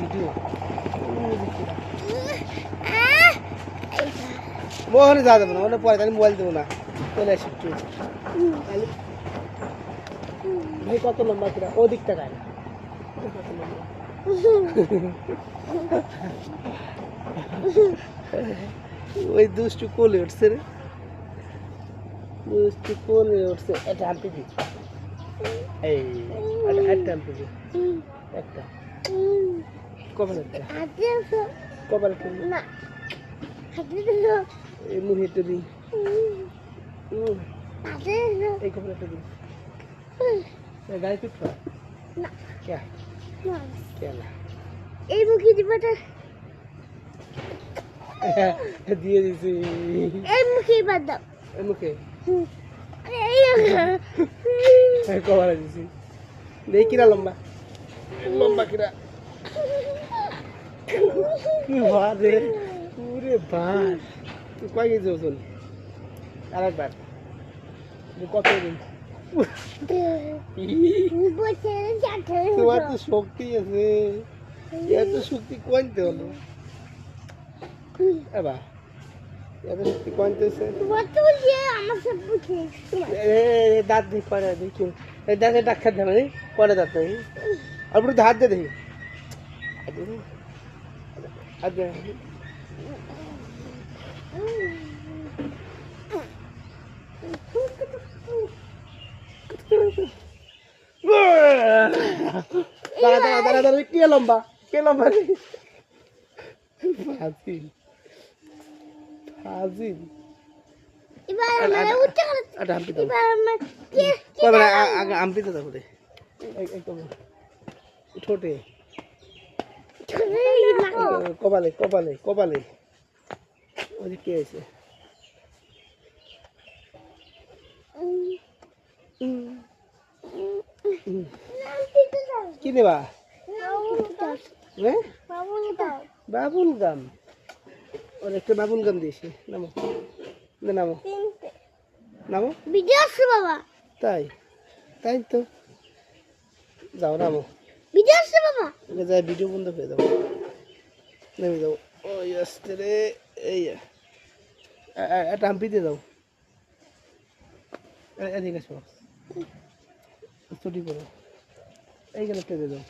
video মোহনে যা দেবো না ওখানে পরে তাহলে মোবাইল দেবো না চলে আসি একটু তাহলে ভাই কত লম্বা কিনা ও দিকটা গায় কত লম্বা ওই দুষ্টু কোলে উঠছে রে দুষ্টু কোলে উঠছে এটা আনতে দি এই একটা আনতে দি একটা কবার একটা কবার একটা না এই মুড়ি একটা দি এই কবার একটা দি গাড়ি পিঠা না কে কে না এই মুখে দিবাটা দিয়ে দিছি এই মুখে বাদ দাও এই মুখে এই কবার দিছি দেখি কিরা লম্বা লম্বা কিরা কি বাদে পুরে বাস তুই কয় কেজি ওজন আরেকবার কত দিন তোমার তো শক্তি আছে এত শক্তি কইতে হলো এবার এত শক্তি কইতে আছে দাঁত দেখি পরে দেখি এই দাঁতে ডাক্তার দেবে নি পরে দাঁত দেখি আর পুরো হাত দিয়ে দেখি হাত দে দাঁড়া কে লম্বা ফাজিল ফাজিল আমপি তো দেখো ঠোঁটে কপালে কপালে কপালে ওই কে আছে কি নেবা বাবুল গাম ওর একটা বাবুল গাম দিয়েছি নামো নামো নামো ভিডিও আছে বাবা তাই তাই তো যাও নামো ভিডিও আছে বাবা যাই ভিডিও বন্ধ করে দাও নেমে যাও ওই আসতে রে এই একটা হাম্পি দিয়ে দাও এদিকে আসো ছুটি করো এইখানে দিয়ে দাও